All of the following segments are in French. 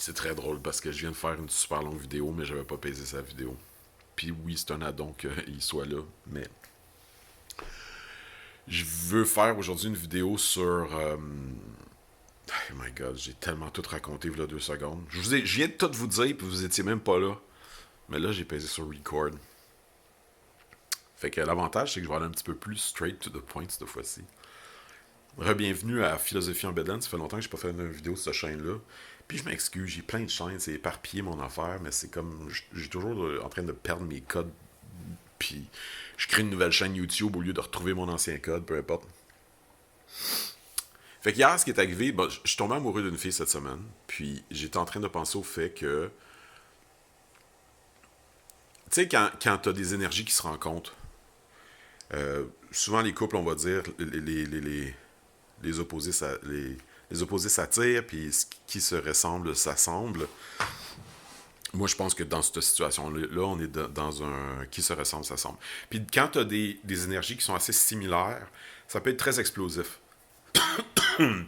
C'est très drôle parce que je viens de faire une super longue vidéo, mais j'avais pas pesé sa vidéo. Puis oui, c'est un addon qu'il soit là, mais je veux faire aujourd'hui une vidéo sur. Oh my god, j'ai tellement tout raconté il y a 2 secondes. Je viens de tout vous dire, puis vous étiez même pas là. Mais là, j'ai pesé sur record. Fait que l'avantage, c'est que je vais aller un petit peu plus straight to the point cette fois-ci. Re-bienvenue à Philosophie en Bedlam. Ça fait longtemps que j'ai pas fait une vidéo sur cette chaîne-là. Puis je m'excuse, j'ai plein de chaînes, c'est éparpillé mon affaire, mais c'est comme. J'ai toujours en train de perdre mes codes. Puis je crée une nouvelle chaîne YouTube au lieu de retrouver mon ancien code, peu importe. Fait qu'hier, ce qui est arrivé, je suis tombé amoureux d'une fille cette semaine. Puis j'étais en train de penser au fait que. Tu sais, quand t'as des énergies qui se rencontrent, souvent les couples, on va dire, les opposés, les opposés s'attirent, puis ce qui se ressemble s'assemble. Moi, je pense que dans cette situation-là, on est dans un qui se ressemble s'assemble. Puis quand tu as des énergies qui sont assez similaires, ça peut être très explosif. Une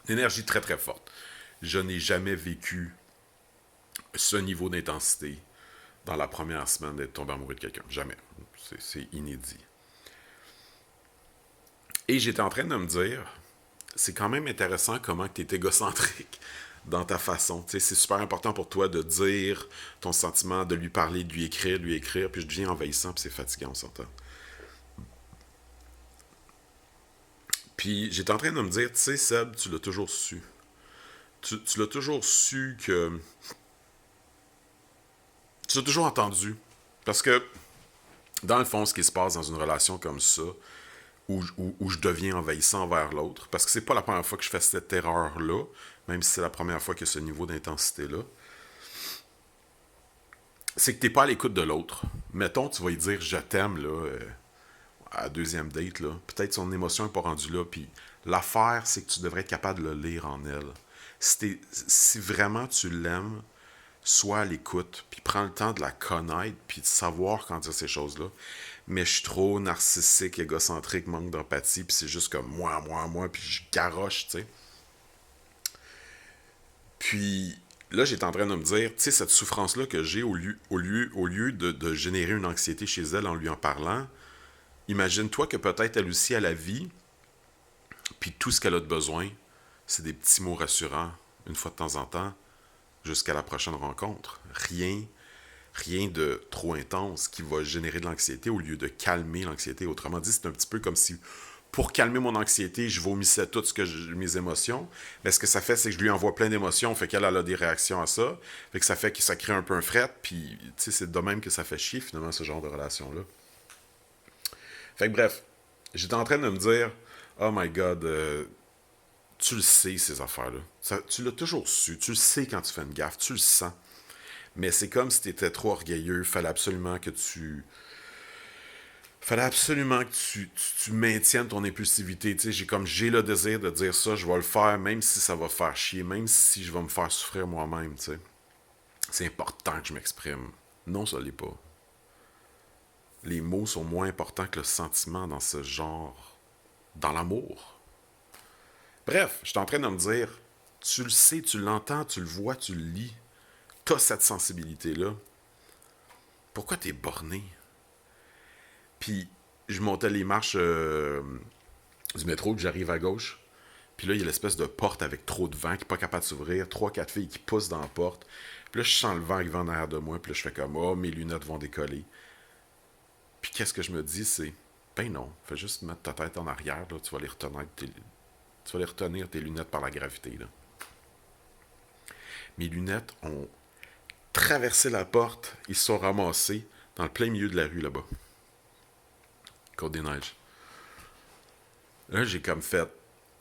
énergie très très forte. Je n'ai jamais vécu ce niveau d'intensité dans la première semaine d'être tombé amoureux de quelqu'un. Jamais. C'est inédit. Et j'étais en train de me dire, c'est quand même intéressant comment tu es égocentrique dans ta façon. Tu sais, c'est super important pour toi de dire ton sentiment, de lui parler, de lui écrire, puis je deviens envahissant, puis c'est fatigant, on s'entend. Puis j'étais en train de me dire, tu sais, Seb, tu l'as toujours su. Tu l'as toujours su que. Tu l'as toujours entendu. Parce que, dans le fond, ce qui se passe dans une relation comme ça, où je deviens envahissant envers l'autre, parce que c'est pas la première fois que je fais cette erreur-là, même si c'est la première fois que ce niveau d'intensité-là, c'est que t'es pas à l'écoute de l'autre. Mettons, tu vas lui dire je t'aime, là, à la deuxième date, là. Peut-être son émotion n'est pas rendue là, puis l'affaire, c'est que tu devrais être capable de le lire en elle. Si vraiment tu l'aimes, sois à l'écoute, puis prends le temps de la connaître, puis de savoir quand dire ces choses-là. Mais je suis trop narcissique, égocentrique, manque d'empathie, puis c'est juste comme moi, puis je garoche, tu sais. Puis là, j'étais en train de me dire, tu sais, cette souffrance-là que j'ai, au lieu de générer une anxiété chez elle en lui en parlant, imagine-toi que peut-être elle aussi a la vie, puis tout ce qu'elle a de besoin, c'est des petits mots rassurants, une fois de temps en temps, jusqu'à la prochaine rencontre. Rien de trop intense qui va générer de l'anxiété au lieu de calmer l'anxiété. Autrement dit, c'est un petit peu comme si, pour calmer mon anxiété, je vomissais toutes mes émotions. Mais ce que ça fait, c'est que je lui envoie plein d'émotions, fait qu'elle a des réactions à ça. Fait que ça fait que ça crée un peu un fret, puis tu sais, c'est de même que ça fait chier, finalement, ce genre de relation-là. Fait que bref, j'étais en train de me dire, oh my god, tu le sais, ces affaires-là. Tu l'as toujours su. Tu le sais quand tu fais une gaffe. Tu le sens. Mais c'est comme si tu étais trop orgueilleux. Fallait absolument que tu maintiennes ton impulsivité. Tu sais, j'ai le désir de dire ça, je vais le faire, même si ça va faire chier, même si je vais me faire souffrir moi-même. Tu sais. C'est important que je m'exprime. Non, ça l'est pas. Les mots sont moins importants que le sentiment dans ce genre. Dans l'amour. Bref, je suis en train de me dire, tu le sais, tu l'entends, tu le vois, tu le lis. T'as cette sensibilité-là. Pourquoi t'es borné? Puis, je montais les marches du métro, que j'arrive à gauche. Puis là, il y a l'espèce de porte avec trop de vent qui n'est pas capable de s'ouvrir. 3, 4 filles qui poussent dans la porte. Puis là, je sens le vent qui va en arrière de moi. Puis là, je fais comme, oh, mes lunettes vont décoller. Puis qu'est-ce que je me dis, c'est, ben non, fais juste mettre ta tête en arrière. Là, tu vas les retenir tes lunettes par la gravité. Là. Mes lunettes ont traversé la porte. Ils se sont ramassés dans le plein milieu de la rue là-bas. Côte-des-Neiges. Là, j'ai comme fait,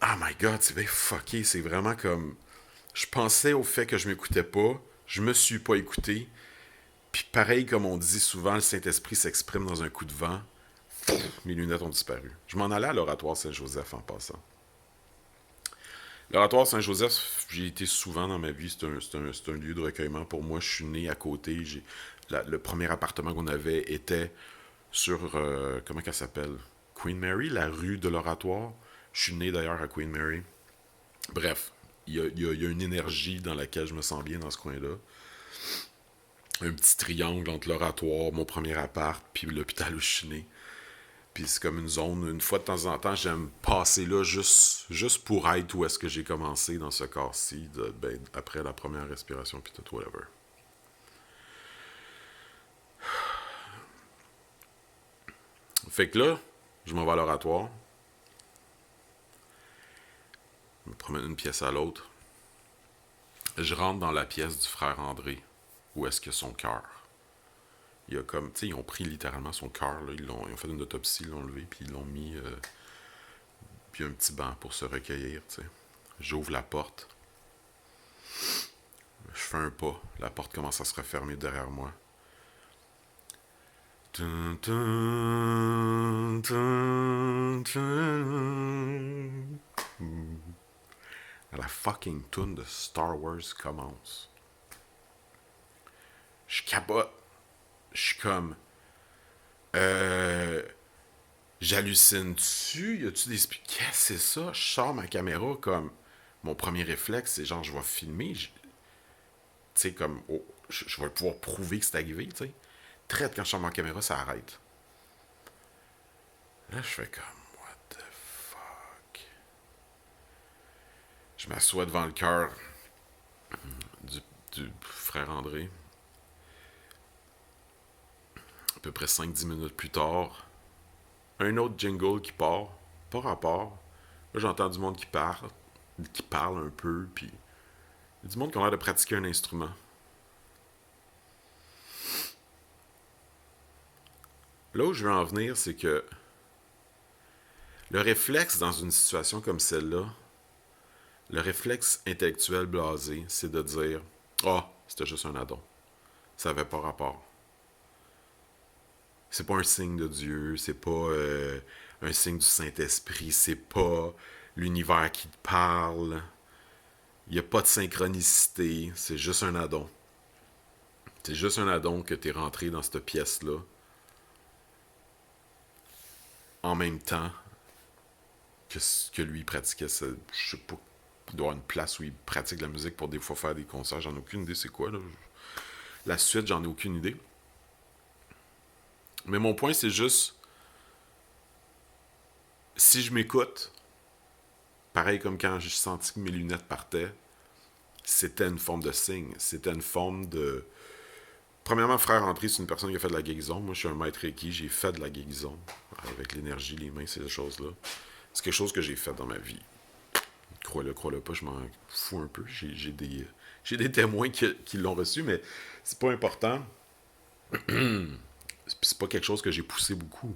oh my god, c'est bien fucké. C'est vraiment comme, je pensais au fait que je m'écoutais pas. Je me suis pas écouté. Puis pareil, comme on dit souvent, le Saint-Esprit s'exprime dans un coup de vent. Mes lunettes ont disparu. Je m'en allais à l'oratoire Saint-Joseph en passant. L'oratoire Saint-Joseph, j'y ai été souvent dans ma vie. C'est un lieu de recueillement. Pour moi, je suis né à côté. Le premier appartement qu'on avait était sur, comment qu'elle s'appelle? Queen Mary, la rue de l'oratoire. Je suis né d'ailleurs à Queen Mary. Bref, il y a une énergie dans laquelle je me sens bien dans ce coin-là. Un petit triangle entre l'oratoire, mon premier appart, puis l'hôpital où je suis né. Puis c'est comme une zone, une fois de temps en temps, j'aime passer là juste pour être où est-ce que j'ai commencé dans ce corps-ci, après la première respiration, puis tout, whatever. Fait que là, je m'en vais à l'oratoire. Je me promène d'une pièce à l'autre. Je rentre dans la pièce du frère André, où est-ce que son cœur. Il y a comme, tu sais, ils ont pris littéralement son cœur, là, ils ont fait une autopsie, ils l'ont levé, puis ils l'ont mis, puis un petit banc pour se recueillir, tu sais. J'ouvre la porte. Je fais un pas. La porte commence à se refermer derrière moi. Dun, dun, dun, dun. La fucking tune de Star Wars commence. Je capote. Je suis comme... J'hallucine-tu? Y a-tu des... Qu'est-ce que c'est ça? Je sors ma caméra comme... Mon premier réflexe, c'est genre, je vais filmer. Tu sais, comme... Oh, je vais pouvoir prouver que c'est arrivé, tu sais. Traite, quand je sors ma caméra, ça arrête. Là, je fais comme... What the fuck? Je m'assois devant le cœur du frère André. À peu près 5-10 minutes plus tard, un autre jingle qui part, pas rapport. Là, j'entends du monde qui parle un peu, puis il y a du monde qui a l'air de pratiquer un instrument. Là où je veux en venir, c'est que le réflexe dans une situation comme celle-là, le réflexe intellectuel blasé, c'est de dire « Ah, oh, c'était juste un addon. Ça n'avait pas rapport. » C'est pas un signe de Dieu, c'est pas un signe du Saint-Esprit, c'est pas l'univers qui te parle. Il n'y a pas de synchronicité, c'est juste un addon. C'est juste un addon que tu es rentré dans cette pièce-là. En même temps que lui pratiquait ça. Je sais pas, il doit y avoir une place où il pratique la musique pour des fois faire des concerts. J'en ai aucune idée c'est quoi, là. La suite, j'en ai aucune idée. Mais mon point, c'est juste... Si je m'écoute, pareil comme quand j'ai senti que mes lunettes partaient, c'était une forme de signe. C'était une forme de... Premièrement, frère André, c'est une personne qui a fait de la guérison. Moi, je suis un maître Reiki, j'ai fait de la guérison. Avec l'énergie, les mains, ces choses-là. C'est quelque chose que j'ai fait dans ma vie. Crois-le pas, je m'en fous un peu. J'ai des témoins qui l'ont reçu, mais c'est pas important. C'est pas quelque chose que j'ai poussé beaucoup.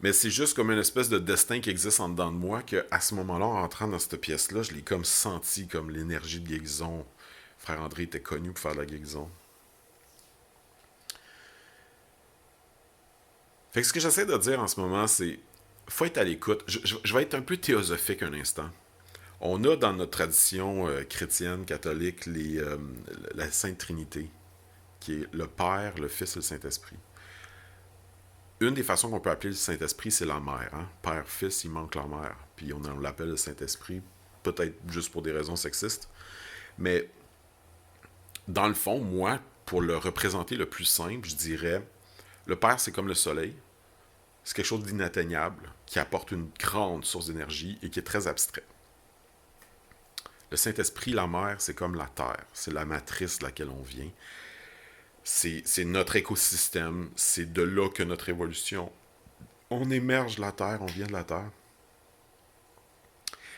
Mais c'est juste comme une espèce de destin qui existe en dedans de moi, qu'à ce moment-là, en rentrant dans cette pièce-là, je l'ai comme senti comme l'énergie de guérison. Frère André était connu pour faire de la guérison. Fait que ce que j'essaie de dire en ce moment, c'est faut être à l'écoute. Je vais être un peu théosophique un instant. On a dans notre tradition chrétienne, catholique, la Sainte Trinité, qui est le Père, le Fils et le Saint-Esprit. Une des façons qu'on peut appeler le Saint-Esprit, c'est la mère. Hein? Père, Fils, il manque la mère. Puis on l'appelle le Saint-Esprit, peut-être juste pour des raisons sexistes. Mais dans le fond, moi, pour le représenter le plus simple, je dirais, le Père, c'est comme le soleil. C'est quelque chose d'inatteignable, qui apporte une grande source d'énergie et qui est très abstrait. Le Saint-Esprit, la mère, c'est comme la terre. C'est la matrice de laquelle on vient. C'est notre écosystème. C'est de là que notre évolution. On émerge de la terre, on vient de la terre.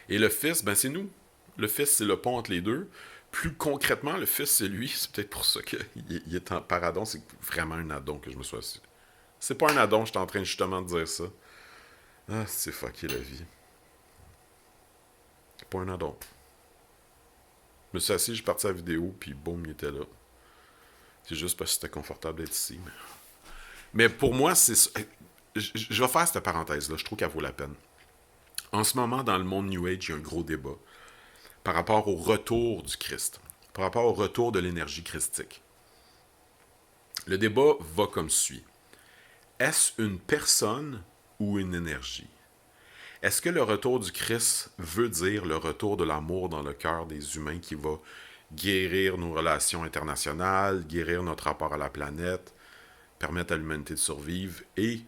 Et le Fils, ben c'est nous. Le Fils, c'est le pont entre les deux. Plus concrètement, le Fils, c'est lui. C'est peut-être pour ça qu'il est en paradon. C'est vraiment un addon que je me suis assis. C'est pas un addon, je suis en train justement de dire ça. Ah, c'est fucké la vie. C'est pas un addon. Je me suis assis, j'ai parti la vidéo, puis boum, il était là. C'est juste parce que c'était confortable d'être ici. Mais pour moi, c'est... Je vais faire cette parenthèse-là, je trouve qu'elle vaut la peine. En ce moment, dans le monde New Age, il y a un gros débat par rapport au retour du Christ, par rapport au retour de l'énergie christique. Le débat va comme suit. Est-ce une personne ou une énergie? Est-ce que le retour du Christ veut dire le retour de l'amour dans le cœur des humains qui va guérir nos relations internationales, guérir notre rapport à la planète, permettre à l'humanité de survivre et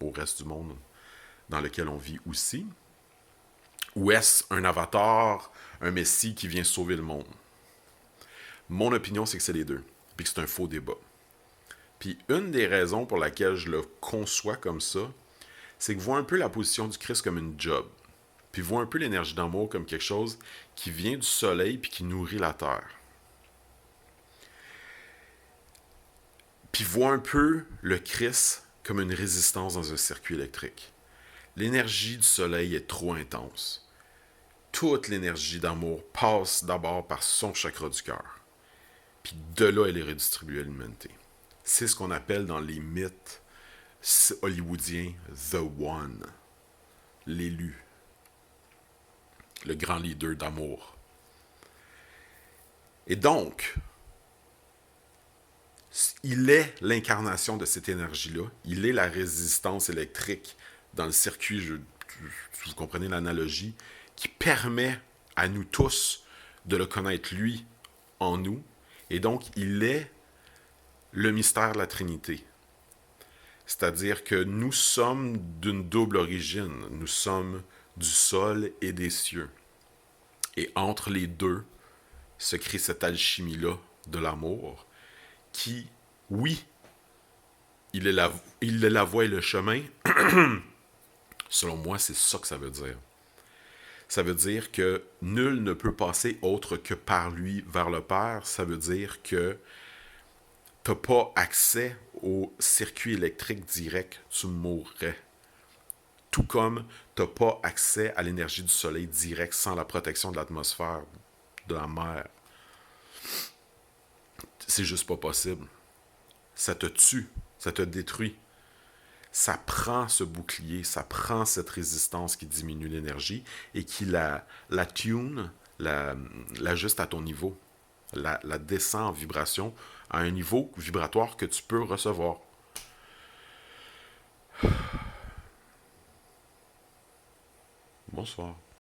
au reste du monde dans lequel on vit aussi? Ou est-ce un avatar, un messie qui vient sauver le monde? Mon opinion, c'est que c'est les deux, puis que c'est un faux débat. Puis une des raisons pour laquelle je le conçois comme ça, c'est que je vois un peu la position du Christ comme une job. Puis je vois un peu l'énergie d'amour comme quelque chose qui vient du soleil puis qui nourrit la terre. Puis je vois un peu le Christ comme une résistance dans un circuit électrique. L'énergie du soleil est trop intense. Toute l'énergie d'amour passe d'abord par son chakra du cœur. Puis de là, elle est redistribuée à l'humanité. C'est ce qu'on appelle dans les mythes hollywoodiens The One, l'élu, le grand leader d'amour. Et donc, il est l'incarnation de cette énergie-là. Il est la résistance électrique dans le circuit, vous comprenez l'analogie, qui permet à nous tous de le connaître lui en nous. Et donc, il est le mystère de la Trinité. C'est-à-dire que nous sommes d'une double origine. Nous sommes du sol et des cieux. Et entre les deux se crée cette alchimie-là de l'amour qui, oui, il est la voie et le chemin. Selon moi, c'est ça que ça veut dire. Ça veut dire que nul ne peut passer autre que par lui vers le Père. Ça veut dire que tu n'as pas accès au circuit électrique direct, tu mourrais. Tout comme tu n'as pas accès à l'énergie du soleil direct sans la protection de l'atmosphère, de la mer. C'est juste pas possible. Ça te tue, ça te détruit. Ça prend ce bouclier, ça prend cette résistance qui diminue l'énergie et qui la tune, l'ajuste à ton niveau, la descend en vibration à un niveau vibratoire que tu peux recevoir. Bonsoir.